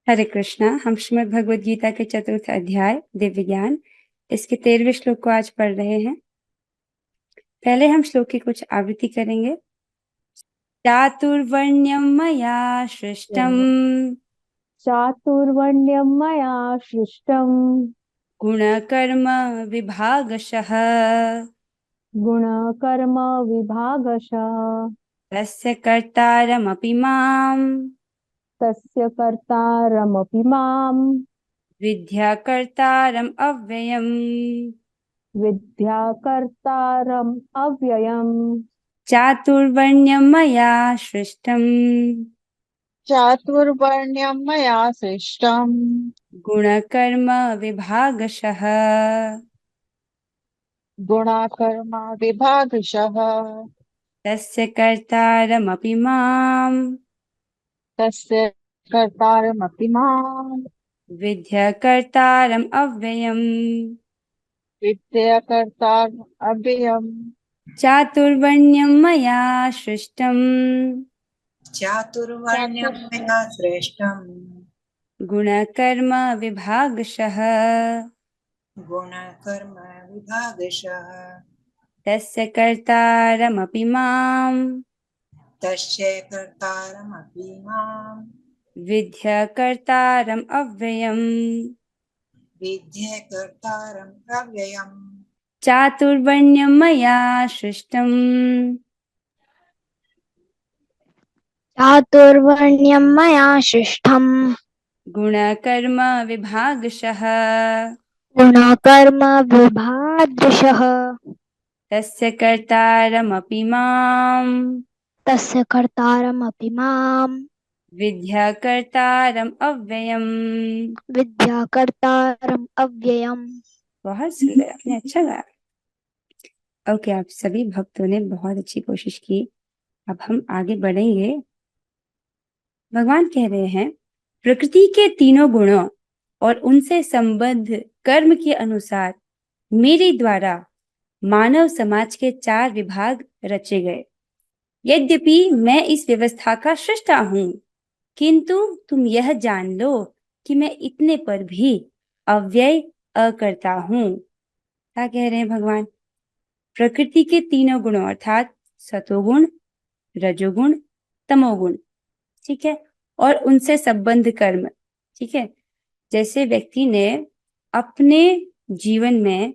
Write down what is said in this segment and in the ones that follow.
हरे कृष्णा। हम श्रीमद् भगवद गीता के चतुर्थ अध्याय दिव्य ज्ञान इसके 13वें श्लोक को आज पढ़ रहे हैं। पहले हम श्लोक की कुछ आवृत्ति करेंगे। चातुर्वर्ण्यं मया सृष्टम् चातुर्वर्ण्यं मया सृष्टम् गुणकर्म विभागशः गुणकर्म विभागशः तस्य कर्तारमपि माम् तस्य कर्तारमपि मां विद्याकर्तारम् अव्ययम्। विद्याकर्तारम् अव्ययम्। चातुर्वर्ण्यं मया सृष्टम् चातुर्वर्ण्यं मया सृष्टम् गुणकर्म विभागशः गुणाकर्म विभागशः तस्य कर्तारमपि माम् तस्य कर्तारमपि मां विद्याकर्तारम् अव्ययम्। विद्याकर्तारम् अव्ययम्। चातुर्वर्ण्यं मया सृष्टम् चातुर्वर्ण्यं मया श्रेष्ठम् गुणकर्म विभागशः गुणकर्म विभागशः तस्य कर्तारमपि माम् तस्य कर्तारमपि मां विद्याकर्तारम् अव्ययम्। विद्ये कर्तारम् अव्ययम्। चातुर्वर्ण्यं मया सृष्टम् चातुर्वर्ण्यं मया सृष्टम् गुणकर्म विभागशः गुणकर्म विभागशः तस्य कर्तारमपि माम् तस्य कर्तारमपि मां विद्याकर्तारम् अव्ययम्। विद्याकर्तारम् अव्ययम्। बहुत सुंदर, आपने अच्छा गाया। ओके, आप सभी भक्तों ने बहुत अच्छी कोशिश की। अब हम आगे बढ़ेंगे। भगवान कह रहे हैं, प्रकृति के तीनों गुणों और उनसे संबद्ध कर्म के अनुसार मेरे द्वारा मानव समाज के 4 विभाग रचे गए। यद्यपि मैं इस व्यवस्था का सृष्टा हूं, किंतु तुम यह जान लो कि मैं इतने पर भी अव्यय अकर्ता हूं। क्या कह रहे हैं भगवान? प्रकृति के तीनों गुणों अर्थात सतोगुण, रजोगुण, तमोगुण, ठीक है, और उनसे संबद्ध कर्म, ठीक है। जैसे व्यक्ति ने अपने जीवन में,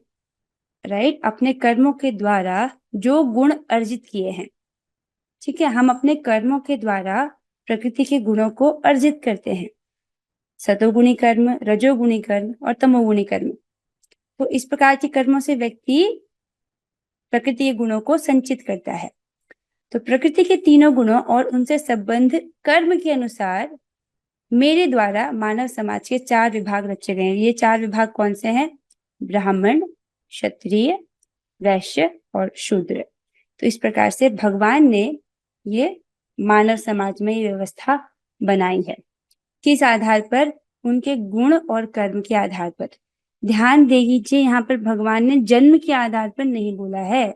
राइट, अपने कर्मों के द्वारा जो गुण अर्जित किए हैं, ठीक है, हम अपने कर्मों के द्वारा प्रकृति के गुणों को अर्जित करते हैं। सतोगुणी कर्म, रजोगुणी कर्म और तमोगुणी कर्म। तो इस प्रकार के कर्मों से व्यक्ति प्रकृति के गुणों को संचित करता है। तो प्रकृति के तीनों गुणों और उनसे संबद्ध कर्म के अनुसार मेरे द्वारा मानव समाज के 4 विभाग रचे गए हैं। ये 4 विभाग कौन से हैं? ब्राह्मण, क्षत्रिय, वैश्य और शूद्र। तो इस प्रकार से भगवान ने ये मानव समाज में ये व्यवस्था बनाई है। किस आधार पर? उनके गुण और कर्म के आधार पर। ध्यान दे दीजिए, यहाँ पर भगवान ने जन्म के आधार पर नहीं बोला है।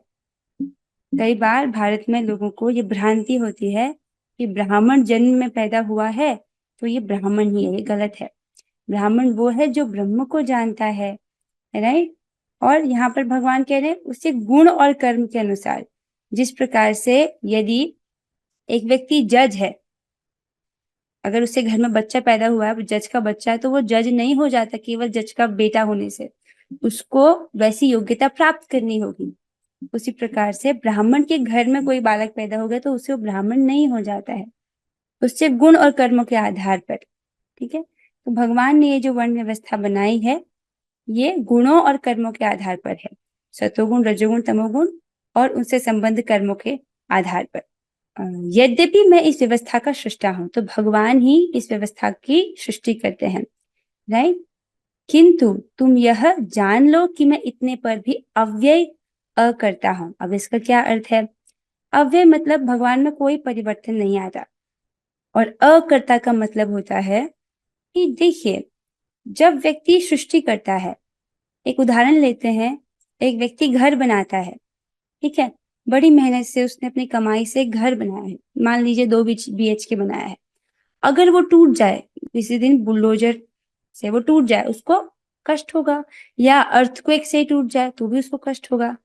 कई बार भारत में लोगों को ये भ्रांति होती है कि ब्राह्मण जन्म में पैदा हुआ है तो ये ब्राह्मण ही है। ये गलत है। ब्राह्मण वो है जो ब्रह्म को जानता है, राइट। और यहाँ पर भगवान कह रहे हैं उसके गुण और कर्म के अनुसार। जिस प्रकार से यदि एक व्यक्ति जज है, अगर उसके घर में बच्चा पैदा हुआ है, जज का बच्चा है, तो वो जज नहीं हो जाता केवल जज का बेटा होने से। उसको वैसी योग्यता प्राप्त करनी होगी। उसी प्रकार से ब्राह्मण के घर में कोई बालक पैदा हो गया तो उससे वो ब्राह्मण नहीं हो जाता है, उससे गुण और कर्मों के आधार पर, ठीक है। तो भगवान ने ये जो वर्ण व्यवस्था बनाई है, ये गुणों और कर्मों के आधार पर है। सतोगुण, रजोगुण, तमोगुण और उनसे संबंध कर्मों के आधार पर। यद्यपि मैं इस व्यवस्था का सृष्टा हूं, तो भगवान ही इस व्यवस्था की सृष्टि करते हैं, राइट। किंतु तुम यह जान लो कि मैं इतने पर भी अव्यय अकर्ता हूं। अब इसका क्या अर्थ है? अव्यय मतलब भगवान में कोई परिवर्तन नहीं आता, और अकर्ता का मतलब होता है कि देखिए, जब व्यक्ति सृष्टि करता है, एक उदाहरण लेते हैं, एक व्यक्ति घर बनाता है, ठीक है, बड़ी मेहनत से उसने अपनी कमाई से घर बनाया है, मान लीजिए 2 BHK बनाया है। अगर वो टूट जाए, किसी दिन बुलडोजर से वो टूट जाए, उसको कष्ट होगा, या अर्थक्वेक से टूट जाए तो भी उसको कष्ट होगा।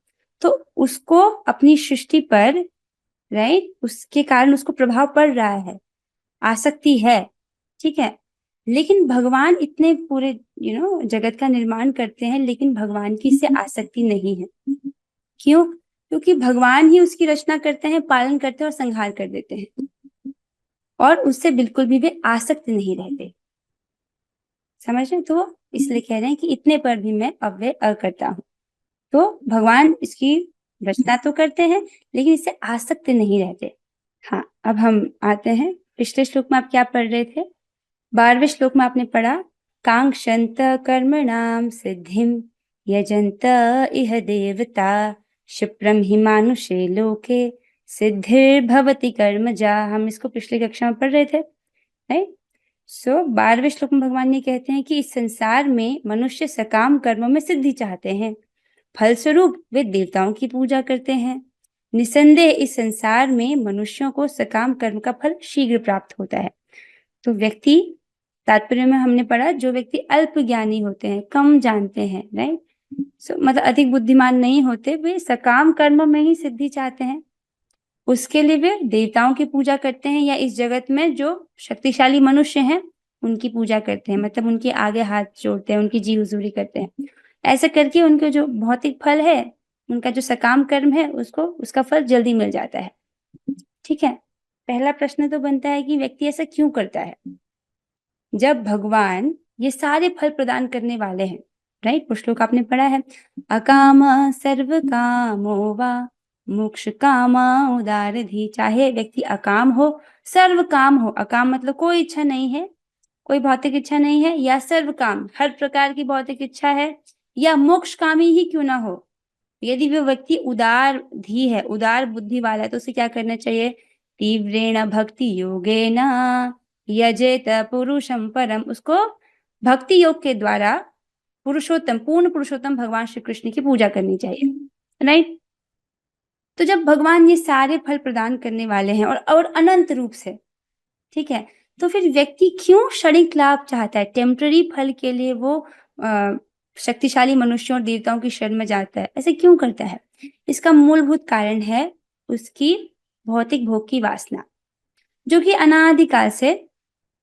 तो उसको अपनी सृष्टि पर, राइट, उसके कारण उसको प्रभाव पड़ रहा है, आसक्ति है, ठीक है। लेकिन भगवान इतने पूरे जगत का निर्माण करते हैं, लेकिन भगवान की इससे आसक्ति नहीं है। क्यों? क्योंकि भगवान ही उसकी रचना करते हैं, पालन करते हैं और संहार कर देते हैं, और उससे बिल्कुल भी वे आसक्त नहीं रहते। समझ रहे? तो इसलिए कह रहे हैं कि इतने पर भी मैं अव्यय अकर्ता हूं। तो भगवान इसकी रचना तो करते हैं, लेकिन इससे आसक्त नहीं रहते। हाँ, अब हम आते हैं पिछले श्लोक में। आप क्या पढ़ रहे थे? 12वें श्लोक में आपने पढ़ा, कांक्षन्त कर्मणाम सिद्धिम यजन्त इह देवता क्षिप्रम हि मानुषे लोके सिद्धिर्भवति कर्मजा। हम इसको पिछली कक्षा में पढ़ रहे थे, राइट। सो 12वें श्लोक में भगवान ये कहते हैं कि इस संसार में मनुष्य सकाम कर्मों में सिद्धि चाहते हैं, फलस्वरूप वे देवताओं की पूजा करते हैं। निसंदेह इस संसार में मनुष्यों को सकाम कर्म का फल शीघ्र प्राप्त होता है। तो व्यक्ति, तात्पर्य में हमने पढ़ा, जो व्यक्ति अल्प ज्ञानी होते हैं, कम जानते हैं, राइट, मतलब अधिक बुद्धिमान नहीं होते, वे सकाम कर्म में ही सिद्धि चाहते हैं। उसके लिए वे देवताओं की पूजा करते हैं, या इस जगत में जो शक्तिशाली मनुष्य हैं उनकी पूजा करते हैं, मतलब उनके आगे हाथ जोड़ते हैं, उनकी जी हुजूरी करते हैं। ऐसा करके उनके जो भौतिक फल है, उनका जो सकाम कर्म है, उसको उसका फल जल्दी मिल जाता है, ठीक है। पहला प्रश्न तो बनता है कि व्यक्ति ऐसा क्यों करता है, जब भगवान ये सारे फल प्रदान करने वाले हैं, राइट। कुछ श्लोक आपने पढ़ा है, अकाम सर्व कामो वा मोक्ष कामा उदारधि। चाहे व्यक्ति अकाम हो, सर्व काम हो, अकाम मतलब कोई इच्छा नहीं है, कोई भौतिक इच्छा नहीं है, या सर्व काम, हर प्रकार की भौतिक इच्छा है, या मोक्ष कामी ही क्यों ना हो, यदि वो व्यक्ति उदार धी है, उदार बुद्धि वाला है, तो उसे क्या करना चाहिए? तीव्रेण भक्ति योगेन यजेत पुरुषम परम। उसको भक्ति योग के द्वारा पुरुषोत्तम, पूर्ण पुरुषोत्तम भगवान श्री कृष्ण की पूजा करनी चाहिए, राइट। तो जब भगवान ये सारे फल प्रदान करने वाले हैं और अनंत रूप से, ठीक है, तो फिर व्यक्ति क्यों क्षणिक लाभ चाहता है? टेम्पररी फल के लिए वो शक्तिशाली मनुष्यों और देवताओं की शरण में जाता है, ऐसे क्यों करता है? इसका मूलभूत कारण है उसकी भौतिक भोग की वासना, जो कि अनादिकाल से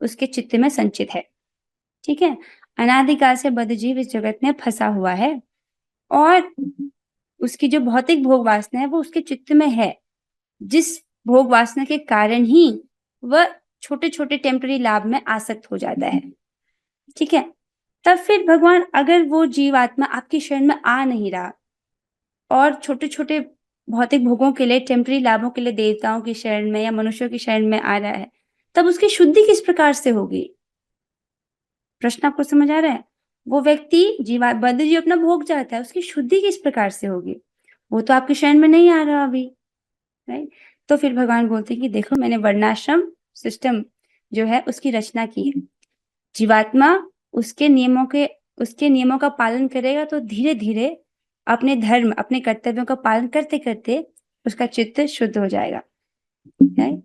उसके चित्त में संचित है, ठीक है। अनादिकाल से बद्धजीव इस जगत में फंसा हुआ है, और उसकी जो भौतिक भोग वासना है वो उसके चित्त में है, जिस भोग वासना के कारण ही वह छोटे छोटे टेम्पररी लाभ में आसक्त हो जाता है, ठीक है। तब फिर भगवान, अगर वो जीवात्मा आपकी शरण में आ नहीं रहा और छोटे छोटे भौतिक भोगों के लिए, टेम्पररी लाभों के लिए देवताओं की शरण में या मनुष्यों की शरण में आ रहा है, तब उसकी शुद्धि किस प्रकार से होगी? प्रश्न आपको समझ आ रहा है? वो व्यक्ति बद्ध जीव अपना भोग चाहता है, उसकी शुद्धि किस प्रकार से होगी? वो तो आपकी शरण में नहीं आ रहा अभी, राइट। तो फिर भगवान बोलते हैं कि देखो, मैंने वर्णाश्रम सिस्टम जो है उसकी रचना की है। जीवात्मा उसके नियमों का पालन करेगा तो धीरे धीरे अपने धर्म, अपने कर्तव्यों का पालन करते करते उसका चित्त शुद्ध हो जाएगा, राइट।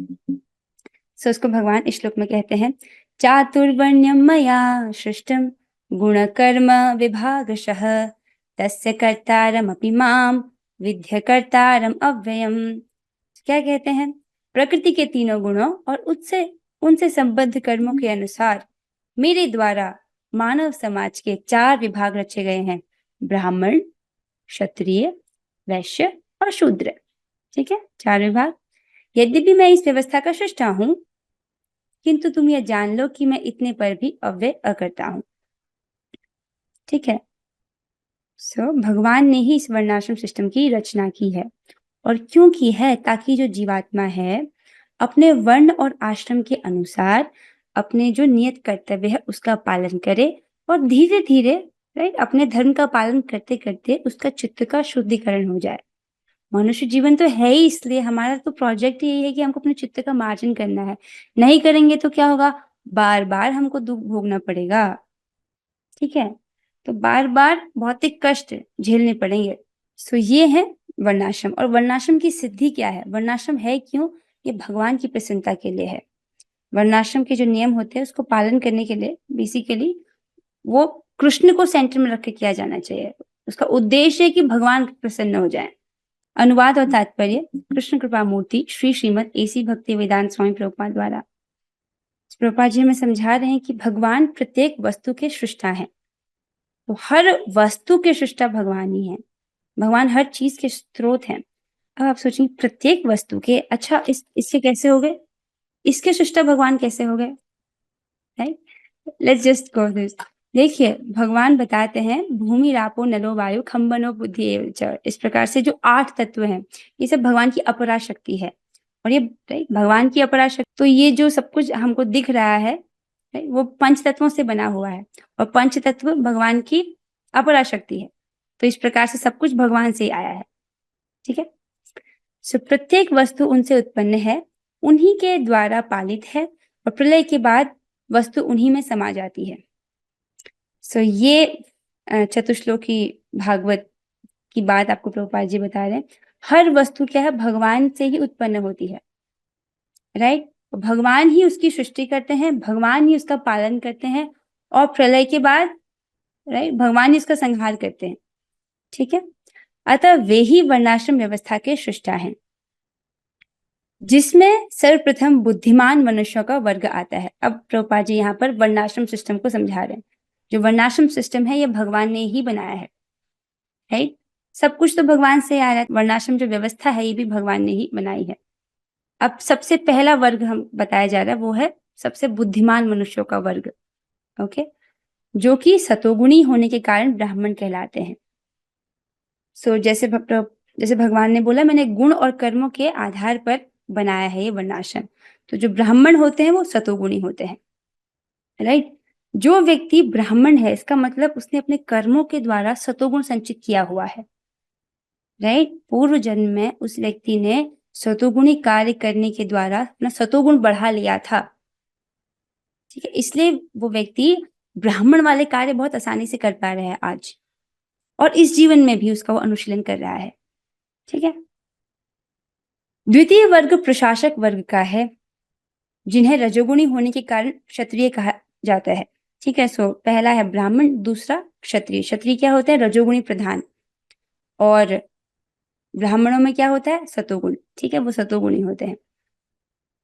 सो उसको भगवान इस श्लोक में कहते हैं, चातुर्वर्ण्यम मया सृष्टम गुण कर्म विभागशः तस्य कर्तारमपि माम विद्य कर्तारम अव्ययम। क्या कहते हैं? प्रकृति के तीनों गुणों और उनसे संबद्ध कर्मों के अनुसार मेरे द्वारा मानव समाज के 4 विभाग रचे गए हैं, ब्राह्मण, क्षत्रिय, वैश्य और शूद्र, ठीक है, 4 विभाग। यद्यपि मैं इस व्यवस्था का सृष्टा हूं, किंतु तुम यह जान लो कि मैं इतने पर भी अव्यय अकर्ता हूं, ठीक है। सो भगवान ने ही इस वर्णाश्रम सिस्टम की रचना की है, और क्यों की है? ताकि जो जीवात्मा है अपने वर्ण और आश्रम के अनुसार अपने जो नियत कर्तव्य है उसका पालन करे, और धीरे धीरे, राइट, अपने धर्म का पालन करते करते उसका चित्त का शुद्धिकरण हो जाए। मनुष्य जीवन तो है ही, इसलिए हमारा तो प्रोजेक्ट यही है कि हमको अपने चित्त का मार्जन करना है। नहीं करेंगे तो क्या होगा? बार बार हमको दुख भोगना पड़ेगा, ठीक है। तो बार बार भौतिक कष्ट झेलने पड़ेंगे। सो ये है वर्णाश्रम। और वर्णाश्रम की सिद्धि क्या है? वर्णाश्रम है क्यों? ये भगवान की प्रसन्नता के लिए है। वर्णाश्रम के जो नियम होते हैं उसको पालन करने के लिए बेसिकली वो कृष्ण को सेंटर में रख के किया जाना चाहिए। उसका उद्देश्य है कि भगवान प्रसन्न हो जाए। अनुवाद और तात्पर्य कृष्ण कृपा मूर्ति श्री श्रीमद एसी भक्ति वेदांत स्वामी प्रभुपाद द्वारा। प्रभुपाद जी हमें समझा रहे हैं कि भगवान प्रत्येक वस्तु के सृष्टा हैं। तो हर वस्तु के सृष्टा भगवान ही है। भगवान हर चीज के स्रोत हैं। अब आप सोचेंगे प्रत्येक वस्तु के, अच्छा इसके कैसे हो गए, इसके सृष्टा भगवान कैसे हो गए, right? Let's just go this. देखिए भगवान बताते हैं भूमि रापो नलो वायु खम बनो बुद्धि एव च। इस प्रकार से जो 8 तत्व हैं ये सब भगवान की अपरा शक्ति है। और ये भगवान की अपरा शक्ति, तो ये जो सब कुछ हमको दिख रहा है वो पंच तत्वों से बना हुआ है और पंच तत्व भगवान की अपरा शक्ति है। तो इस प्रकार से सब कुछ भगवान से ही आया है, ठीक है। सो प्रत्येक वस्तु उनसे उत्पन्न है, उन्हीं के द्वारा पालित है और प्रलय के बाद वस्तु उन्हीं में समा जाती है। सो ये चतुश्लोकी भागवत की बात आपको प्रभुपाद जी बता रहे हैं। हर वस्तु क्या है, भगवान से ही उत्पन्न होती है, राइट? भगवान ही उसकी सृष्टि करते हैं, भगवान ही उसका पालन करते हैं और प्रलय के बाद राइट भगवान ही उसका संहार करते हैं, ठीक है। अतः वे ही वर्णाश्रम व्यवस्था के सृष्टा हैं, जिसमें सर्वप्रथम बुद्धिमान मनुष्यों का वर्ग आता है। अब प्रभुपाद जी यहाँ पर वर्णाश्रम सिस्टम को समझा रहे हैं। जो वर्णाश्रम सिस्टम है ये भगवान ने ही बनाया है, राइट? सब कुछ तो भगवान से आ रहा है। वर्णाश्रम जो व्यवस्था है ये भी भगवान ने ही बनाई है। अब सबसे पहला वर्ग हम बताया जा रहा है वो है सबसे बुद्धिमान मनुष्यों का वर्ग, ओके, जो कि सतोगुणी होने के कारण ब्राह्मण कहलाते हैं। सो जैसे भगवान ने बोला मैंने गुण और कर्मों के आधार पर बनाया है ये वर्णाश्रम। तो जो ब्राह्मण होते हैं वो सतोगुणी होते हैं, राइट? जो व्यक्ति ब्राह्मण है इसका मतलब उसने अपने कर्मों के द्वारा सतोगुण संचित किया हुआ है, राइट? पूर्व जन्म में उस व्यक्ति ने सतोगुणी कार्य करने के द्वारा अपना सतोगुण बढ़ा लिया था, ठीक है। इसलिए वो व्यक्ति ब्राह्मण वाले कार्य बहुत आसानी से कर पा रहे हैं आज, और इस जीवन में भी उसका वो अनुशीलन कर रहा है, ठीक है। द्वितीय वर्ग प्रशासक वर्ग का है, जिन्हें रजोगुणी होने के कारण क्षत्रिय कहा जाता है, ठीक है। सो पहला है ब्राह्मण, दूसरा क्षत्रिय। क्षत्रिय क्या होता है, रजोगुणी प्रधान, और ब्राह्मणों में क्या होता है, सतोगुण, ठीक है, वो सतोगुणी होते हैं।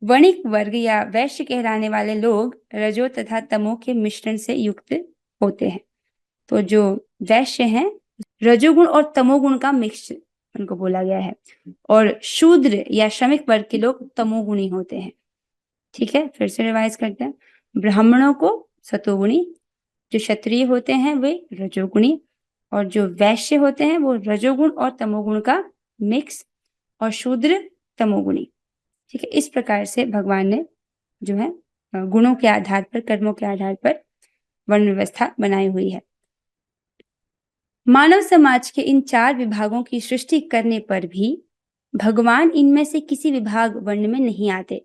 वणिक वर्ग या वैश्य कहलाने वाले लोग रजो तथा तमो के मिश्रण से युक्त होते हैं। तो जो वैश्य हैं रजोगुण और तमोगुण का मिक्स उनको बोला गया है, और शूद्र या श्रमिक वर्ग के लोग तमोगुणी होते हैं, ठीक है। फिर से रिवाइज करते हैं। ब्राह्मणों को सतोगुणी, जो क्षत्रिय होते हैं वे रजोगुणी, और जो वैश्य होते हैं वो रजोगुण और तमोगुण का मिक्स, और शूद्र तमोगुणी, ठीक है। इस प्रकार से भगवान ने जो है गुणों के आधार पर, कर्मों के आधार पर वर्ण व्यवस्था बनाई हुई है। मानव समाज के इन 4 विभागों की सृष्टि करने पर भी भगवान इनमें से किसी विभाग वर्ण में नहीं आते,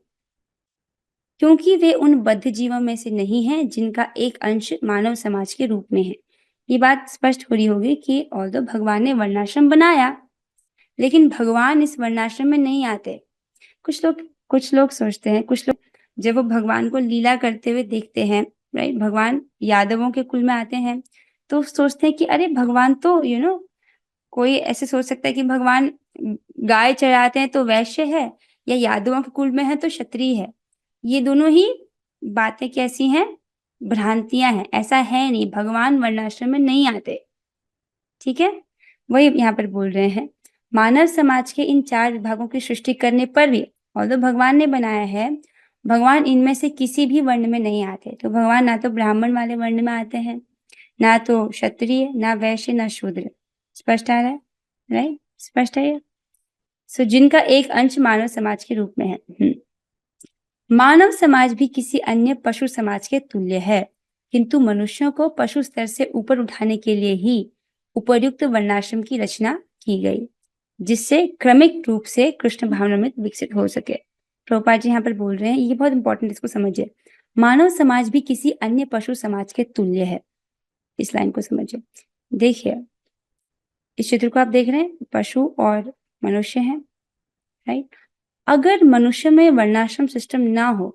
क्योंकि वे उन बद्ध जीवों में से नहीं हैं जिनका एक अंश मानव समाज के रूप में है। ये बात स्पष्ट हो रही होगी कि ऑल्दो भगवान ने वर्णाश्रम बनाया, लेकिन भगवान इस वर्णाश्रम में नहीं आते। कुछ लोग सोचते हैं, कुछ लोग जब वो भगवान को लीला करते हुए देखते हैं, राइट, भगवान यादवों के कुल में आते हैं, तो सोचते हैं कि अरे भगवान तो कोई ऐसे सोच सकता है कि भगवान गाय चराते हैं तो वैश्य है, या यादवों के कुल में है तो क्षत्रिय है। ये दोनों ही बातें कैसी हैं, भ्रांतियां हैं। ऐसा है नहीं, भगवान वर्णाश्रम में नहीं आते, ठीक है। वही यहाँ पर बोल रहे हैं, मानव समाज के इन 4 विभागों की सृष्टि करने पर भी ऑल्दो भगवान ने बनाया है, भगवान इनमें से किसी भी वर्ण में नहीं आते। तो भगवान ना तो ब्राह्मण वाले वर्ण में आते हैं, ना तो क्षत्रिय, ना वैश्य, ना शूद्र। स्पष्ट आ रहा है, राइट? स्पष्ट है ये। सो जिनका एक अंश मानव समाज के रूप में है। मानव समाज भी किसी अन्य पशु समाज के तुल्य है, किंतु मनुष्यों को पशु स्तर से ऊपर उठाने के लिए ही उपर्युक्त वर्णाश्रम की रचना की गई, जिससे क्रमिक रूप से कृष्ण भावनामृत विकसित हो सके। प्रभुपाद जी यहाँ पर बोल रहे हैं, ये बहुत इंपॉर्टेंट, इसको समझिए। मानव समाज भी किसी अन्य पशु समाज के तुल्य है। इस लाइन को समझिए। देखिए इस चित्र को आप देख रहे हैं, पशु और मनुष्य हैं, राइट? अगर मनुष्य में वर्णाश्रम सिस्टम ना हो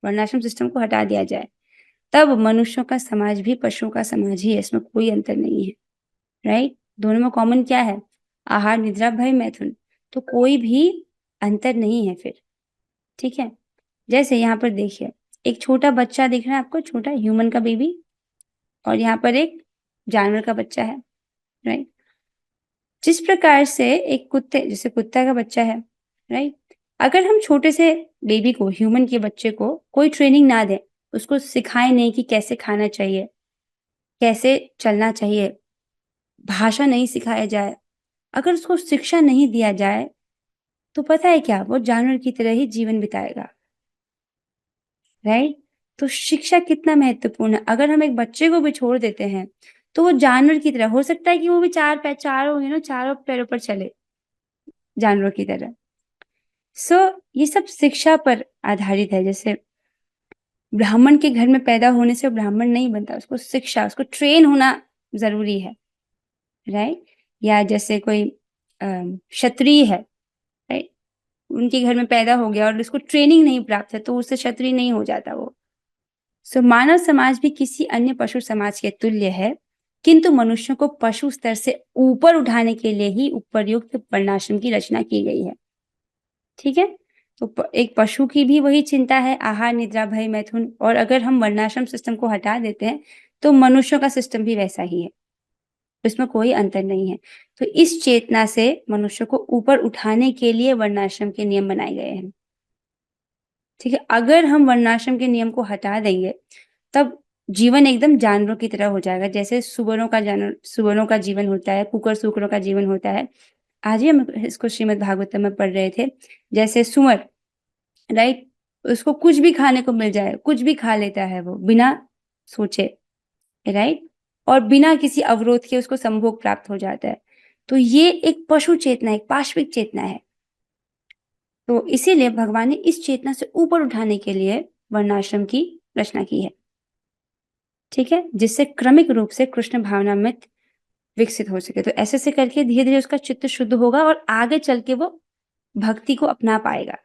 वर्णाश्रम सिस्टम को हटा दिया जाए, तब मनुष्यों का समाज भी पशुओं का समाज ही है, इसमें कोई अंतर नहीं है। राइट? दोनों में कॉमन क्या है? आहार, निद्रा, भय, मैथुन। तो कोई भी अंतर नहीं है फिर। ठीक है? जैसे यहाँ पर देखिए, एक छोटा बच्चा दिख रहा है आपको, छोटा ह्यूमन का बेबी, और यहाँ पर एक जानवर का बच्चा है। राइट? जिस प्रकार से एक कुत्ते, जैसे कुत्ता का बच्चा है, राइट, अगर हम छोटे से बेबी को, ह्यूमन के बच्चे को कोई ट्रेनिंग ना दें, उसको सिखाएं नहीं कि कैसे खाना चाहिए, कैसे चलना चाहिए, भाषा नहीं सिखाया जाए, अगर उसको शिक्षा नहीं दिया जाए, तो पता है क्या, वो जानवर की तरह ही जीवन बिताएगा। राइट? तो शिक्षा कितना महत्वपूर्ण है। अगर हम एक बच्चे को भी छोड़ देते हैं, तो वो जानवर की तरह, हो सकता है कि वो भी चारों पैरों पर चले, जानवरों की तरह। ये सब शिक्षा पर आधारित है। जैसे ब्राह्मण के घर में पैदा होने से ब्राह्मण नहीं बनता, उसको शिक्षा, उसको ट्रेन होना जरूरी है। राइट? या जैसे कोई क्षत्रिय है, राइट, उनके घर में पैदा हो गया और उसको ट्रेनिंग नहीं प्राप्त है, तो उससे क्षत्रिय नहीं हो जाता वो। मानव समाज भी किसी अन्य पशु समाज के तुल्य है, किंतु मनुष्यों को पशु स्तर से ऊपर उठाने के लिए ही उपयुक्त वर्णाश्रम की रचना की गई है। ठीक है? तो एक पशु की भी वही चिंता है, आहार, निद्रा, भय, मैथुन, और अगर हम वर्णाश्रम सिस्टम को हटा देते हैं, तो मनुष्यों का सिस्टम भी वैसा ही है, इसमें कोई अंतर नहीं है। तो इस चेतना से मनुष्य को ऊपर उठाने के लिए वर्णाश्रम के नियम बनाए गए हैं। ठीक है? अगर हम वर्णाश्रम के नियम को हटा देंगे, तब जीवन एकदम जानवरों की तरह हो जाएगा। जैसे सुअरों का जीवन होता है, कुकर सुकरों का जीवन होता है। आज ही हम इसको श्रीमद् भागवतम में पढ़ रहे थे। जैसे सुअर, राइट, उसको कुछ भी खाने को मिल जाए, कुछ भी खा लेता है वो बिना सोचे, राइट, और बिना किसी अवरोध के उसको संभोग प्राप्त हो जाता है। तो ये एक पशु चेतना, एक पाशविक चेतना है। तो इसीलिए भगवान ने इस चेतना से ऊपर उठाने के लिए वर्णाश्रम की रचना की है। ठीक है? जिससे क्रमिक रूप से कृष्ण भावनामृत विकसित हो सके। तो ऐसे से करके धीरे धीरे उसका चित्त शुद्ध होगा और आगे चल के वो भक्ति को अपना पाएगा।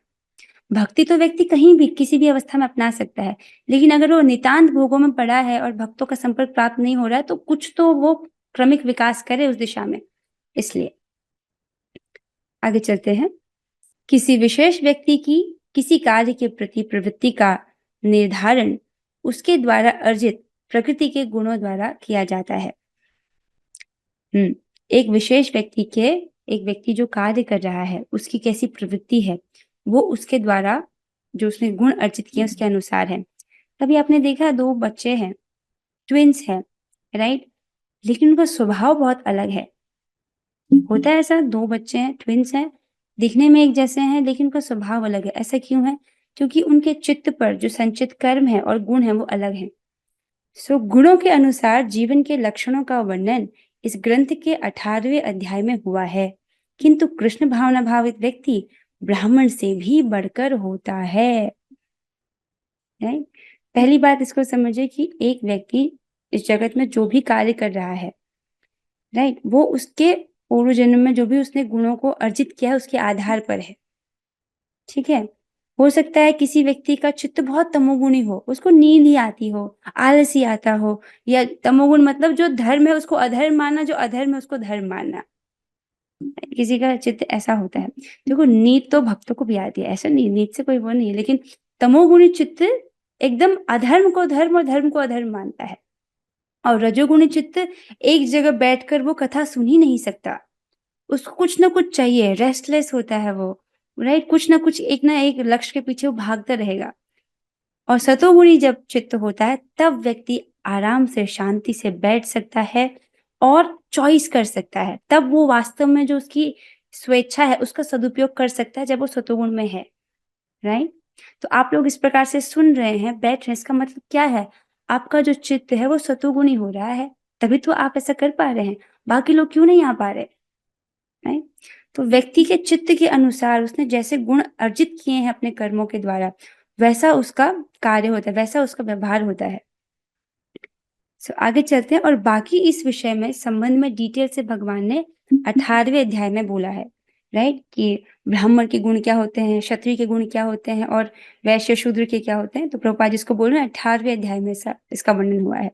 भक्ति तो व्यक्ति कहीं भी किसी भी अवस्था में अपना सकता है, लेकिन अगर वो नितांत भोगों में पड़ा है और भक्तों का संपर्क प्राप्त नहीं हो रहा है, तो कुछ तो वो क्रमिक विकास करे उस दिशा में। इसलिए आगे चलते हैं। किसी विशेष व्यक्ति की किसी कार्य के प्रति प्रवृत्ति का निर्धारण उसके द्वारा अर्जित प्रकृति के गुणों द्वारा किया जाता है। एक विशेष एक व्यक्ति जो कार्य कर रहा है, उसकी कैसी प्रवृत्ति है, वो उसके द्वारा जो उसने गुण अर्जित किए उसके अनुसार है। कभी आपने देखा, दो बच्चे हैं, ट्विंस हैं, राइट, लेकिन उनका स्वभाव बहुत अलग है। होता है ऐसा, दो बच्चे हैं, ट्विंस हैं, दिखने में एक जैसे हैं, लेकिन उनका स्वभाव अलग है। ऐसा क्यों है? क्योंकि उनके चित्त पर जो संचित कर्म है और गुण है वो अलग है। गुणों के अनुसार जीवन के लक्षणों का वर्णन इस ग्रंथ के 18वें अध्याय में हुआ है। किंतु कृष्ण भावना भावित व्यक्ति ब्राह्मण से भी बढ़कर होता है। पहली बात इसको समझिए कि एक व्यक्ति इस जगत में जो भी कार्य कर रहा है, राइट, वो उसके पूर्व जन्म में जो भी उसने गुणों को अर्जित किया है उसके आधार पर है। ठीक है? हो सकता है किसी व्यक्ति का चित्त बहुत तमोगुणी हो, उसको नींद ही आती हो, आलसी आता हो, या तमोगुण मतलब जो धर्म है उसको अधर्म मानना, जो अधर्म है उसको धर्म मानना। किसी का चित्त ऐसा होता है। देखो, नींद तो भक्तों को भी आती है, ऐसा नहीं, नींद से कोई वो नहीं है, लेकिन तमोगुणी चित्त एकदम अधर्म को धर्म और धर्म को अधर्म मानता है। और रजोगुणी चित्त एक जगह बैठकर वो कथा सुन ही नहीं सकता, उसको कुछ ना कुछ चाहिए, रेस्टलेस होता है वो, राइट, कुछ ना कुछ एक ना एक लक्ष्य के पीछे वो भागता रहेगा। और सतोगुणी जब चित्त होता है, तब व्यक्ति आराम से शांति से बैठ सकता है और चॉइस कर सकता है। तब वो वास्तव में जो उसकी स्वेच्छा है उसका सदुपयोग कर सकता है, जब वो सतोगुण में है। राइट? तो आप लोग इस प्रकार से सुन रहे हैं, बैठ रहे हैं, इसका मतलब क्या है? आपका जो चित्त है वो सतोगुणी हो रहा है, तभी तो आप ऐसा कर पा रहे हैं। बाकी लोग क्यों नहीं आ पा रहे? राइट? तो व्यक्ति के चित्त के अनुसार उसने जैसे गुण अर्जित किए हैं अपने कर्मों के द्वारा, वैसा उसका कार्य होता है, वैसा उसका व्यवहार होता है। आगे चलते हैं, और बाकी इस विषय में संबंध में डिटेल से भगवान ने 18वें अध्याय में बोला है। राइट, कि ब्राह्मण के गुण क्या होते हैं, क्षत्रिय के गुण क्या होते हैं और वैश्य शूद्र के क्या होते हैं। तो प्रभुपाद जिसको बोल रहे हैं 18वें अध्याय में इसका वर्णन हुआ है।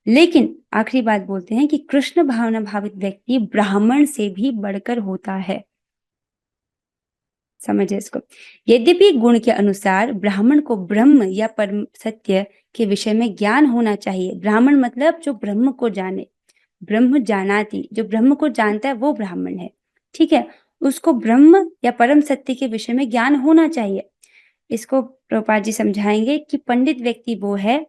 लेकिन आखिरी बात बोलते हैं कि कृष्ण भावना भावित व्यक्ति ब्राह्मण से भी बढ़कर होता है। समझे इसको। यद्यपि गुण के अनुसार ब्राह्मण को ब्रह्म या परम सत्य के विषय में ज्ञान होना चाहिए। ब्राह्मण मतलब जो ब्रह्म को जाने, ब्रह्म जानाति, जो ब्रह्म को जानता है वो ब्राह्मण है। ठीक है, उसको ब्रह्म या परम सत्य के विषय में ज्ञान होना चाहिए। इसको प्रभुपाद जी समझाएंगे कि पंडित व्यक्ति वो है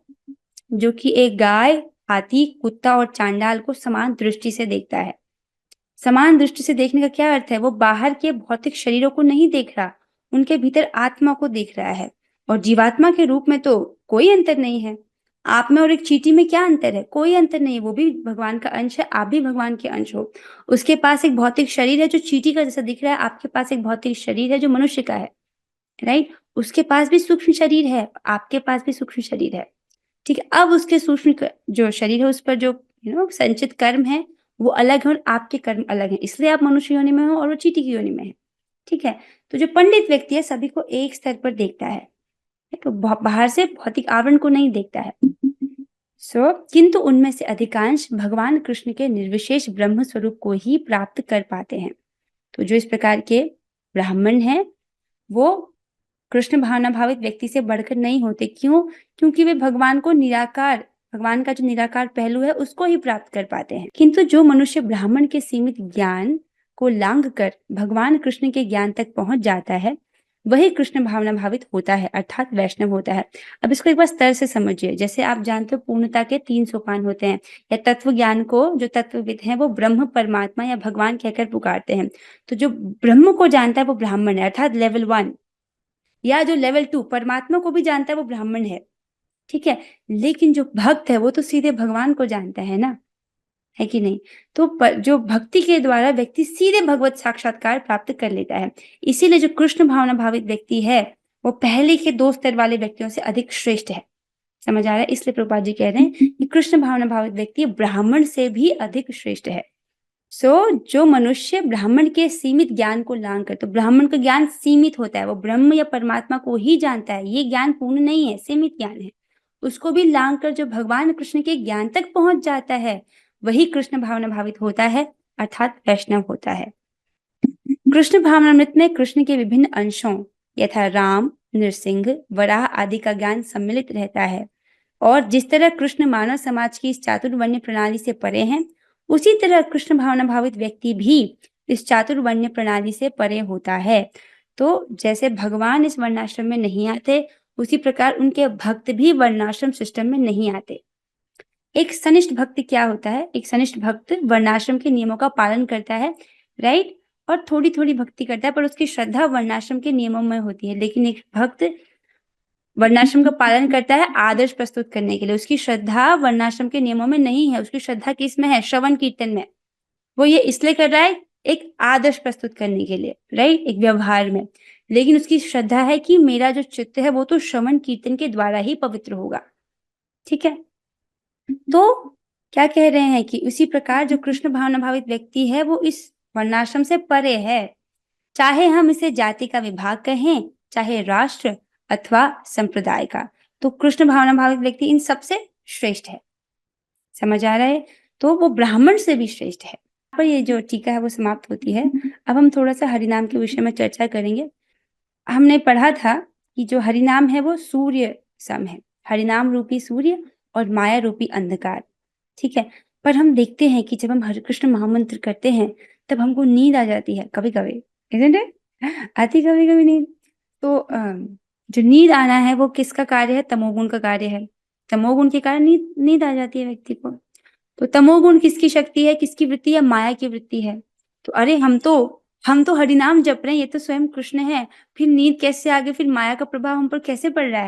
जो कि एक गाय, हाथी, कुत्ता और चांडाल को समान दृष्टि से देखता है। समान दृष्टि से देखने का क्या अर्थ है? वो बाहर के भौतिक शरीरों को नहीं देख रहा, उनके भीतर आत्मा को देख रहा है। और जीवात्मा के रूप में तो कोई अंतर नहीं है। आप में और एक चींटी में क्या अंतर है? कोई अंतर नहीं है। वो भी भगवान का अंश है, आप भी भगवान के अंश हो। उसके पास एक भौतिक शरीर है जो चींटी का जैसा दिख रहा है, आपके पास एक भौतिक शरीर है जो मनुष्य का है। राइट, उसके पास भी सूक्ष्म शरीर है, आपके पास भी सूक्ष्म शरीर है। ठीक है, अब उसके सूक्ष्म जो शरीर है उस पर जो संचित कर्म है वो अलग है और आपके कर्म अलग है, इसलिए आप मनुष्य योनि में हो और वो चींटी की योनि में है। ठीक है, तो जो पंडित व्यक्ति है सभी को एक स्तर पर देखता है, तो बाहर से भौतिक आवरण को नहीं देखता है। किंतु उनमें से अधिकांश भगवान कृष्ण के निर्विशेष ब्रह्म स्वरूप को ही प्राप्त कर पाते हैं। तो जो इस प्रकार के ब्राह्मण हैं वो कृष्ण भावना भावित व्यक्ति से बढ़कर नहीं होते। क्यों? क्योंकि वे भगवान को निराकार, भगवान का जो निराकार पहलू है उसको ही प्राप्त कर पाते हैं। किंतु जो मनुष्य ब्राह्मण के सीमित ज्ञान को लांघ कर भगवान कृष्ण के ज्ञान तक पहुंच जाता है वही कृष्ण भावना भावित होता है, अर्थात वैष्णव होता है। अब इसको एक बार स्तर से समझिए। जैसे आप जानते हो पूर्णता के 3 सोपान होते हैं, या तत्व ज्ञान को जो तत्वविद हैं वो ब्रह्म, परमात्मा या भगवान कहकर पुकारते हैं। तो जो ब्रह्म को जानता है वो ब्राह्मण है, अर्थात लेवल 1। या जो लेवल 2 परमात्मा को भी जानता है वो ब्राह्मण है। ठीक है, लेकिन जो भक्त है वो तो सीधे भगवान को जानता है ना, है कि नहीं? तो जो भक्ति के द्वारा व्यक्ति सीधे भगवत साक्षात्कार प्राप्त कर लेता है। इसीलिए जो कृष्ण भावना भावित व्यक्ति है वो पहले के 2 स्तर वाले व्यक्तियों से अधिक श्रेष्ठ है। समझ आ रहा है? इसलिए प्रभुपाद जी कह रहे हैं कि कृष्ण भावना भावित व्यक्ति ब्राह्मण से भी अधिक श्रेष्ठ है। जो मनुष्य ब्राह्मण के सीमित ज्ञान को लांघ कर, तो ब्राह्मण का ज्ञान सीमित होता है, वो ब्रह्म या परमात्मा को ही जानता है, ये ज्ञान पूर्ण नहीं है, सीमित ज्ञान है। उसको भी लांघ कर जो भगवान कृष्ण के ज्ञान तक पहुंच जाता है वही कृष्ण भावना भावित होता है, अर्थात वैष्णव होता है। कृष्ण भावनामृत में कृष्ण के विभिन्न अंशों यथा राम, नृसिंह, वराह आदि का ज्ञान सम्मिलित रहता है। और जिस तरह कृष्ण मानव समाज की इस चातुर्वर्ण्य प्रणाली से परे हैं, उसी तरह कृष्ण भावना भावित व्यक्ति भी इस चातुर्वर्ण्य प्रणाली से परे होता है। तो जैसे भगवान इस वर्णाश्रम में नहीं आते, उसी प्रकार उनके भक्त भी वर्णाश्रम सिस्टम में नहीं आते। एक सनिष्ठ भक्त क्या होता है? एक सनिष्ठ भक्त वर्णाश्रम के नियमों का पालन करता है, राइट, और थोड़ी थोड़ी भक्ति करता है, पर उसकी श्रद्धा वर्णाश्रम के नियमों में होती है। लेकिन एक भक्त वर्णाश्रम का पालन करता है आदर्श प्रस्तुत करने के लिए, उसकी श्रद्धा वर्णाश्रम के नियमों में नहीं है, उसकी श्रद्धा किस में है? श्रवण कीर्तन में। वो ये इसलिए कर रहा है एक आदर्श प्रस्तुत करने के लिए, राइट, एक व्यवहार में। लेकिन उसकी श्रद्धा है कि मेरा जो चित्त है वो तो श्रवण कीर्तन के द्वारा ही पवित्र होगा। ठीक है, तो क्या कह रहे हैं कि उसी प्रकार जो कृष्ण भावना भावित व्यक्ति है वो इस वर्णाश्रम से परे है, चाहे हम इसे जाति का विभाग कहें, चाहे राष्ट्र अथवा संप्रदाय का। तो कृष्ण भावना भावित व्यक्ति इन सबसे श्रेष्ठ है। समझ आ रहा है? तो वो ब्राह्मण से भी श्रेष्ठ है। पर ये जो टीका है वो समाप्त होती है। अब हम थोड़ा सा हरिनाम के विषय में चर्चा करेंगे। हमने पढ़ा था कि जो हरिनाम है वो सूर्य सम है, हरिनाम रूपी सूर्य और माया रूपी अंधकार। ठीक है, पर हम देखते हैं कि जब हम हरे कृष्ण महामंत्र करते हैं तब हमको नींद आ जाती है कभी कभी, isn't it? आती कभी कभी नींद। तो जो नींद आना है वो किसका कार्य है? तमोगुण का कार्य है। तमोगुण के कारण नींद आ जाती है व्यक्ति को। तो तमोगुण किसकी शक्ति है, किसकी वृत्ति है? माया की वृत्ति है। तो अरे हम तो हरिनाम जप रहे हैं, ये तो स्वयं कृष्ण है, फिर नींद कैसे आ गई? फिर माया का प्रभाव हम पर कैसे पड़ रहा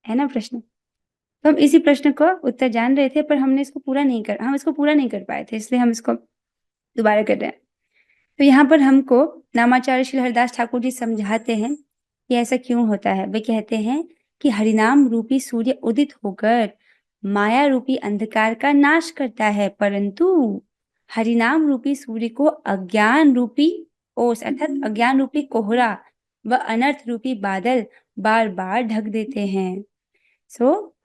है ना प्रश्न। तो हम इसी प्रश्न को उत्तर जान रहे थे, पर हम इसको पूरा नहीं कर पाए थे, इसलिए हम इसको दोबारा कर रहे हैं। तो यहाँ पर हमको नामाचार्य श्री हरिदास ठाकुर जी समझाते हैं कि ऐसा क्यों होता है। वे कहते हैं कि हरिनाम रूपी सूर्य उदित होकर माया रूपी अंधकार का नाश करता है, परंतु हरिनाम रूपी सूर्य को अज्ञान रूपी ओस अर्थात अज्ञान रूपी कोहरा व अनर्थ रूपी बादल बार बार ढक देते हैं।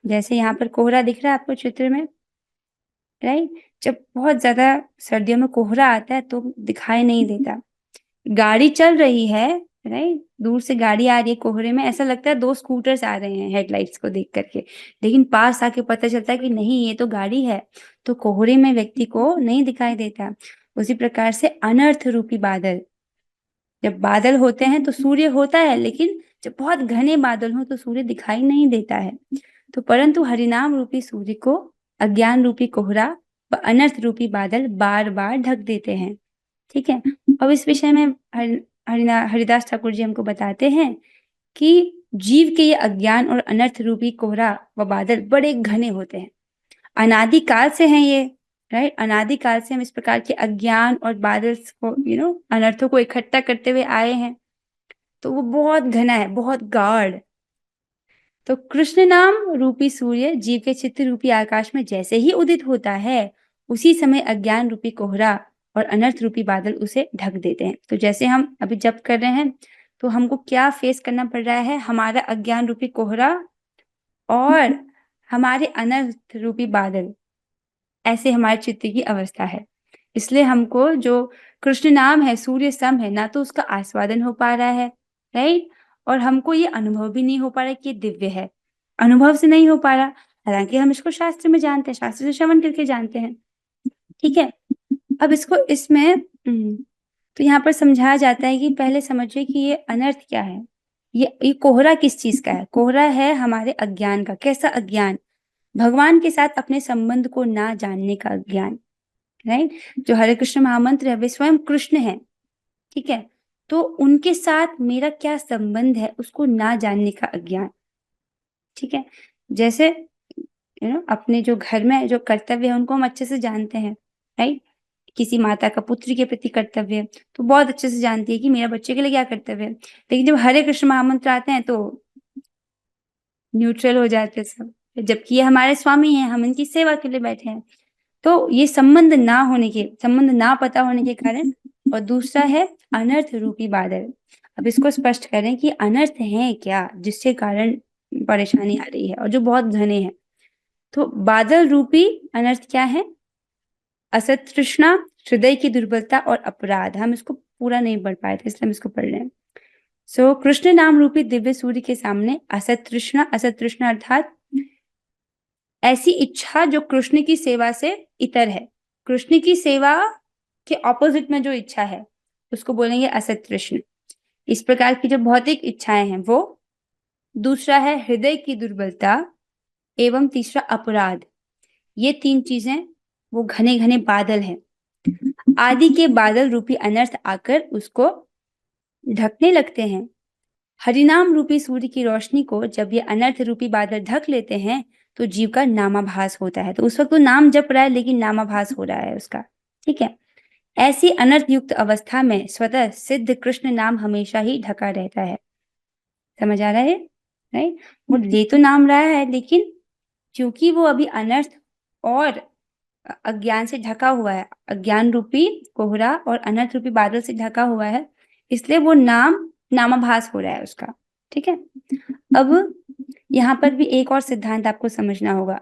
जैसे यहाँ पर कोहरा दिख रहा है आपको चित्र में, राइट। जब बहुत ज्यादा सर्दियों में कोहरा आता है तो दिखाई नहीं देता, गाड़ी चल रही है, राइट, दूर से गाड़ी आ रही है, कोहरे में ऐसा लगता है 2 स्कूटर्स आ रहे हैं हेडलाइट्स को देख करके, लेकिन पास आके पता चलता है कि नहीं ये तो गाड़ी है, तो कोहरे में व्यक्ति को नहीं दिखाई देता। उसी प्रकार से अनर्थ रूपी बादल, जब बादल होते हैं तो सूर्य होता है, लेकिन जब बहुत घने बादल हो तो सूर्य दिखाई नहीं देता है। तो परंतु हरिनाम रूपी सूर्य को अज्ञान रूपी कोहरा व अनर्थ रूपी बादल बार बार ढक देते हैं। ठीक है। अब इस विषय में हरिदास ठाकुर जी हमको बताते हैं कि जीव के ये अज्ञान और अनर्थ रूपी कोहरा व बादल बड़े घने होते हैं, अनादिकाल से हैं ये, राइट। अनादिकाल से हम इस प्रकार के अज्ञान और बादल को अनर्थों को इकट्ठा करते हुए आए हैं, तो वो बहुत घना है, बहुत गाढ़। तो कृष्ण नाम रूपी सूर्य जीव के चित्त रूपी आकाश में जैसे ही उदित होता है, उसी समय अज्ञान रूपी कोहरा और अनर्थ रूपी बादल उसे ढक देते हैं। तो जैसे हम अभी जप कर रहे हैं, तो हमको क्या फेस करना पड़ रहा है, हमारा अज्ञान रूपी कोहरा और हमारे अनर्थ रूपी बादल, ऐसे हमारे चित्त की अवस्था है। इसलिए हमको जो कृष्ण नाम है, सूर्य सम है, ना तो उसका आस्वादन हो पा रहा है, राइट, और हमको ये अनुभव भी नहीं हो पा रहा है कि ये दिव्य है, अनुभव से नहीं हो पा रहा, हालांकि हम इसको शास्त्र में जानते हैं, शास्त्र से श्रवण करके जानते हैं। ठीक है। अब इसको इसमें तो यहाँ पर समझाया जाता है कि पहले समझिए कि ये अनर्थ क्या है, ये कोहरा किस चीज का है। कोहरा है हमारे अज्ञान का। कैसा अज्ञान? भगवान के साथ अपने संबंध को ना जानने का अज्ञान, राइट। जो हरे कृष्ण महामंत्र है वे स्वयं कृष्ण है, ठीक है, तो उनके साथ मेरा क्या संबंध है उसको ना जानने का अज्ञान। ठीक है। जैसे अपने जो घर में जो कर्तव्य है उनको हम अच्छे से जानते हैं, राइट। किसी माता का पुत्री के प्रति कर्तव्य तो बहुत अच्छे से जानती है कि मेरा बच्चे के लिए क्या कर्तव्य है, लेकिन जब हरे कृष्ण महामंत्र आते हैं तो न्यूट्रल हो जाते हैं सब, जबकि ये हमारे स्वामी हैं, हम इनकी सेवा के लिए बैठे हैं। तो ये संबंध ना पता होने के कारण। और दूसरा है अनर्थ रूपी बादल। अब इसको स्पष्ट करें कि अनर्थ है क्या जिसके कारण परेशानी आ रही है और जो बहुत घने हैं। तो बादल रूपी अनर्थ क्या है? असत तृष्णा, हृदय की दुर्बलता और अपराध। हम इसको पूरा नहीं पढ़ पाए थे इसलिए हम इसको पढ़ रहे हैं। कृष्ण नाम रूपी दिव्य सूर्य के सामने असत तृष्णा अर्थात ऐसी इच्छा जो कृष्ण की सेवा से इतर है, कृष्ण की सेवा के ऑपोजिट में जो इच्छा है उसको बोलेंगे असत तृष्ण। इस प्रकार की जो भौतिक इच्छाएं हैं वो। दूसरा है हृदय की दुर्बलता एवं तीसरा अपराध। ये 3 चीजें वो घने घने बादल हैं। आदि के बादल रूपी अनर्थ आकर उसको ढकने लगते हैं। हरिनाम रूपी सूर्य की रोशनी को जब ये अनर्थ रूपी बादल ढक लेते हैं तो जीव का नामाभास होता है। तो उस वक्त वो नाम जप रहा है लेकिन नामाभास हो रहा है उसका। ठीक है। ऐसी अनर्थ युक्त अवस्था में स्वतः सिद्ध कृष्ण नाम हमेशा ही ढका रहता है। समझ आ रहा है, राइट। वो ले तो नाम रहा है लेकिन क्योंकि वो अभी अनर्थ और अज्ञान से ढका हुआ है, अज्ञान रूपी कोहरा और अनर्थ रूपी बादल से ढका हुआ है, इसलिए वो नामाभास हो रहा है उसका। ठीक है। अब यहाँ पर भी एक और सिद्धांत आपको समझना होगा।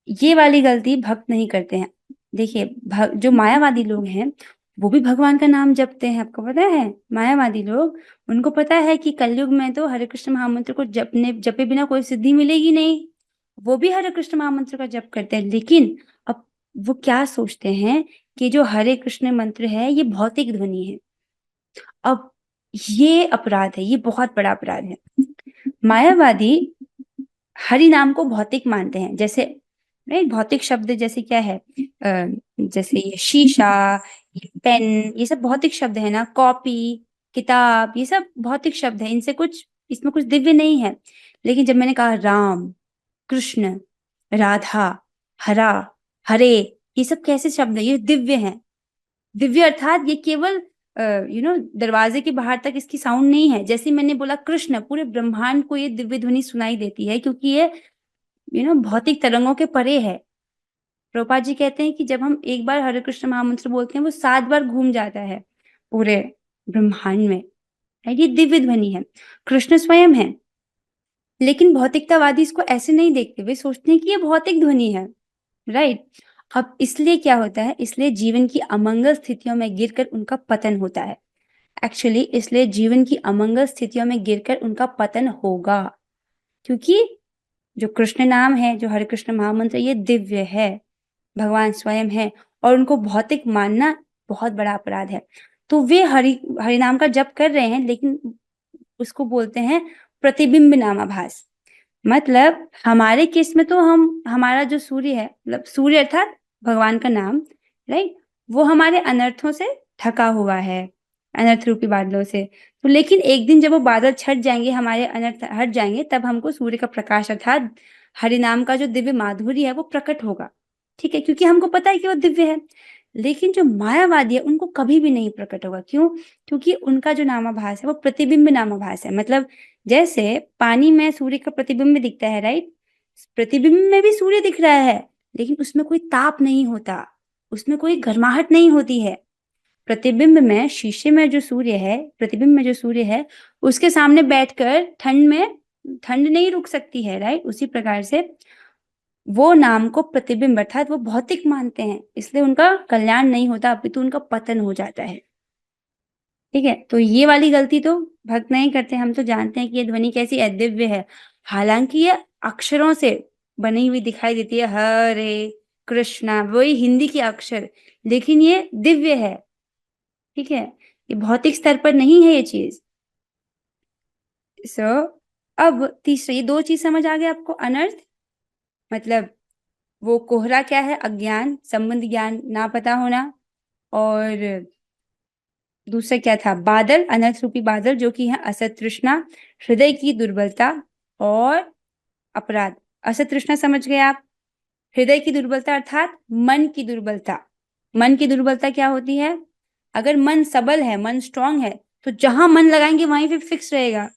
ये वाली गलती भक्त नहीं करते हैं। देखिए जो मायावादी लोग हैं वो भी भगवान का नाम जपते हैं, आपको पता है। मायावादी लोग, उनको पता है कि कलयुग में तो हरे कृष्ण महामंत्र को जपे बिना कोई सिद्धि मिलेगी नहीं, वो भी हरे कृष्ण महामंत्र का जप करते हैं। लेकिन अब वो क्या सोचते हैं कि जो हरे कृष्ण मंत्र है ये भौतिक ध्वनि है। अब ये अपराध है, ये बहुत बड़ा अपराध है। मायावादी हरि नाम को भौतिक मानते हैं। जैसे राइट, भौतिक शब्द जैसे क्या है, जैसे ये शीशा, ये पेन, ये सब भौतिक शब्द है ना। कॉपी, किताब, ये सब भौतिक शब्द है, इसमें कुछ दिव्य नहीं है। लेकिन जब मैंने कहा राम, कृष्ण, राधा, हरा, हरे, ये सब कैसे शब्द है? ये दिव्य हैं। दिव्य अर्थात ये केवल दरवाजे के बाहर तक इसकी साउंड नहीं है। जैसे मैंने बोला कृष्ण, पूरे ब्रह्मांड को ये दिव्य ध्वनि सुनाई देती है क्योंकि ये भौतिक तरंगों के परे है। प्रभुपाद जी कहते हैं कि जब हम एक बार हरे कृष्ण महामंत्र बोलते हैं वो 7 बार घूम जाता है पूरे ब्रह्मांड में, राइट। ये दिव्य ध्वनि है, कृष्ण स्वयं है। लेकिन भौतिकतावादी इसको ऐसे नहीं देखते, वे सोचते हैं कि ये भौतिक ध्वनि है, राइट। अब इसलिए क्या होता है, इसलिए जीवन की अमंगल स्थितियों में गिरकर उनका पतन होता है। एक्चुअली इसलिए जीवन की अमंगल स्थितियों में गिरकर उनका पतन होगा, क्योंकि जो कृष्ण नाम है, जो हरे कृष्ण महामंत्र, ये दिव्य है, भगवान स्वयं है, और उनको भौतिक मानना बहुत बड़ा अपराध है। तो वे हरि नाम का जप कर रहे हैं, लेकिन उसको बोलते हैं प्रतिबिंब नामाभास। मतलब हमारे केस में तो हमारा जो सूर्य है, मतलब सूर्य अर्थात भगवान का नाम, राइट, वो हमारे अनर्थों से ढका हुआ है, अनर्थ रूपी बादलों से। तो लेकिन एक दिन जब वो बादल छट जाएंगे, हमारे अनर्थ हट जाएंगे, तब हमको सूर्य का प्रकाश अर्थात हरि नाम का जो दिव्य माधुर्य है वो प्रकट होगा, ठीक है, क्योंकि हमको पता है कि वो दिव्य है। लेकिन जो मायावादी है उनको कभी भी नहीं प्रकट होगा। क्यों? क्योंकि उनका जो नामाभास है वो प्रतिबिंब नामाभास है। मतलब जैसे पानी में सूर्य का प्रतिबिंब दिखता है, राइट, प्रतिबिंब में भी सूर्य दिख रहा है, लेकिन उसमें कोई ताप नहीं होता, उसमें कोई गर्माहट नहीं होती है। प्रतिबिंब में, शीशे में जो सूर्य है, प्रतिबिंब में जो सूर्य है, उसके सामने बैठकर ठंड नहीं रुक सकती है, राइट। उसी प्रकार से वो नाम को प्रतिबिंब अर्थात वो भौतिक मानते हैं, इसलिए उनका कल्याण नहीं होता, अपितु उनका पतन हो जाता है, ठीक है। तो ये वाली गलती तो भक्त नहीं करते। हम तो जानते हैं कि ये ध्वनि कैसी है, दिव्य है। हालांकि ये अक्षरों से बनी हुई दिखाई देती है, हरे कृष्णा, वही हिंदी के अक्षर, लेकिन ये दिव्य है, ठीक है, ये भौतिक स्तर पर नहीं है ये चीज। सो अब तीसरा, ये 2 चीज समझ आ गया आपको। अनर्थ मतलब वो कोहरा क्या है, अज्ञान, संबंध ज्ञान ना पता होना, और दूसरा क्या था, बादल, अनर्थ रूपी बादल, जो कि है असत तृष्णा, हृदय की दुर्बलता और अपराध। असत तृष्णा समझ गए आप, हृदय की दुर्बलता अर्थात मन की दुर्बलता। मन की दुर्बलता क्या होती है? अगर मन सबल है, मन स्ट्रांग है, तो जहां मन लगाएंगे वहीं पे फिक्स रहेगा।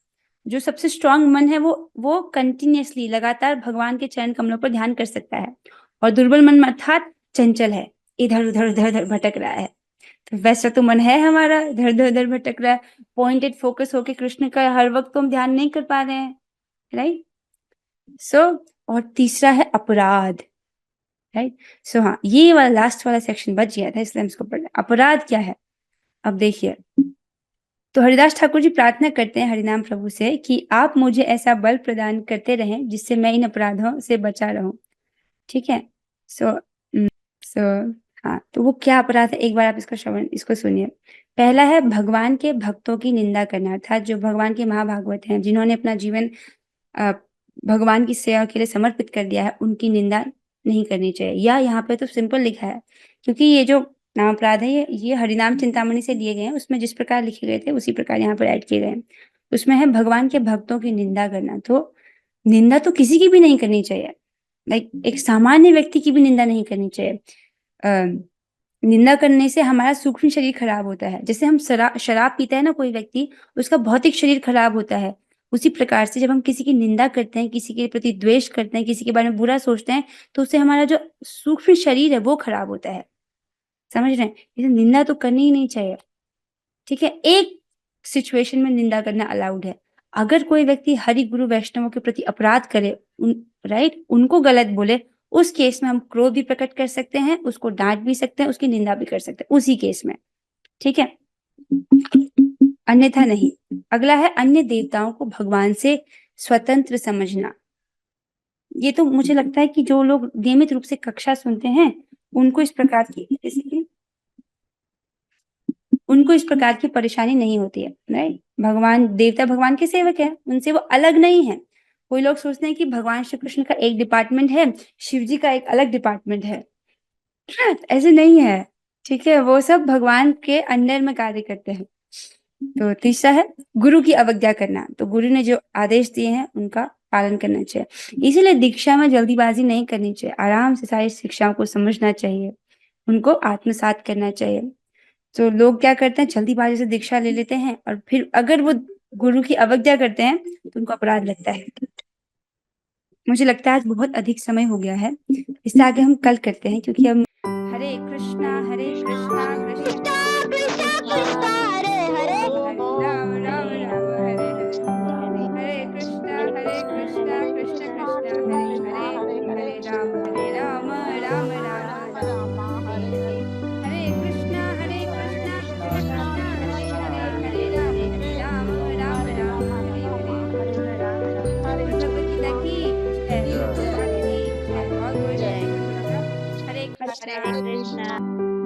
जो सबसे स्ट्रांग मन है वो कंटिन्यूअसली, लगातार भगवान के चरण कमलों पर ध्यान कर सकता है। और दुर्बल मन अर्थात चंचल है, इधर उधर उधर उधर भटक रहा है। तो वैसा तो मन है हमारा, इधर उधर उधर भटक रहा है, पॉइंटेड फोकस होके कृष्ण का हर वक्त तो हम ध्यान नहीं कर पा रहे हैं, राइट। सो और तीसरा है अपराध, राइट। सो हाँ, ये वाला लास्ट वाला सेक्शन बच गया था, इसलिए हम इसको पढ़ रहे हैं। अपराध क्या है, अब देखिए। तो हरिदास ठाकुर जी प्रार्थना करते हैं हरिनाम प्रभु से कि आप मुझे ऐसा बल प्रदान करते रहें जिससे मैं इन अपराधों से बचा रहूं, ठीक है। सो सो हाँ, तो वो क्या अपराध है, एक बार आप इसको सुनिए। पहला है भगवान के भक्तों की निंदा करना, अर्थात जो भगवान के महाभागवत हैं, जिन्होंने अपना जीवन भगवान की सेवा के लिए समर्पित कर दिया है, उनकी निंदा नहीं करनी चाहिए। या यहाँ पे तो सिंपल लिखा है, क्योंकि ये जो नाम अपराध है ये हरिनाम चिंतामणि से लिए गए हैं, उसमें जिस प्रकार लिखे गए थे उसी प्रकार यहाँ पर ऐड किए गए हैं। उसमें है भगवान के भक्तों की निंदा करना। तो निंदा तो किसी की भी नहीं करनी चाहिए, लाइक एक सामान्य व्यक्ति की भी निंदा नहीं करनी चाहिए। निंदा करने से हमारा सूक्ष्म शरीर खराब होता है। जैसे हम शराब पीता है ना कोई व्यक्ति, उसका भौतिक शरीर खराब होता है। उसी प्रकार से जब हम किसी की निंदा करते हैं, किसी के प्रति द्वेष करते हैं, किसी के बारे में बुरा सोचते हैं, तो उससे हमारा जो सूक्ष्म शरीर है वो खराब होता है, समझ रहे हैं। इसे निंदा तो करनी ही नहीं चाहिए, ठीक है। एक सिचुएशन में निंदा करना अलाउड है, अगर कोई व्यक्ति हरि गुरु वैष्णवों के प्रति अपराध करे, राइट, उनको गलत बोले, उस केस में हम क्रोध भी प्रकट कर सकते हैं, उसको डांट भी सकते हैं, उसकी निंदा भी कर सकते हैं उसी केस में, ठीक है, अन्यथा नहीं। अगला है अन्य देवताओं को भगवान से स्वतंत्र समझना। ये तो मुझे लगता है कि जो लोग नियमित रूप से कक्षा सुनते हैं उनको इस प्रकार की परेशानी नहीं होती है, राइट। भगवान देवता भगवान के सेवक है, उनसे वो अलग नहीं है। कोई लोग सोचते हैं कि भगवान श्री कृष्ण का एक डिपार्टमेंट है, शिव जी का एक अलग डिपार्टमेंट है, ऐसे नहीं है, ठीक है। वो सब भगवान के अंडर में कार्य करते हैं। तो तीसरा है गुरु की अवज्ञा करना। तो गुरु ने जो आदेश दिए हैं उनका पालन करना चाहिए। इसीलिए दीक्षा में जल्दीबाजी नहीं करनी चाहिए, आराम से सारी शिक्षाओं को समझना चाहिए, उनको आत्मसात करना चाहिए। तो लोग क्या करते हैं, जल्दीबाजी से दीक्षा ले लेते हैं और फिर अगर वो गुरु की अवज्ञा करते हैं तो उनको अपराध लगता है। मुझे लगता है आज बहुत अधिक समय हो गया है, इससे आगे हम कल करते हैं, क्योंकि हम हरे कृष्णा कृष्णा कृष्णा कृष्णा हरे हरे राम राम राम हरे हरे, हरे कृष्णा कृष्णा कृष्णा हरे हरे, हरे राम राम राम राम हरे हरे, हरे कृष्णा कृष्णा कृष्णा हरे हरे, हरे राम राम राम हरे हरे। भगवत गीता की जय, भगवान की जय, बहुत बहुत जय। हरे कृष्णा।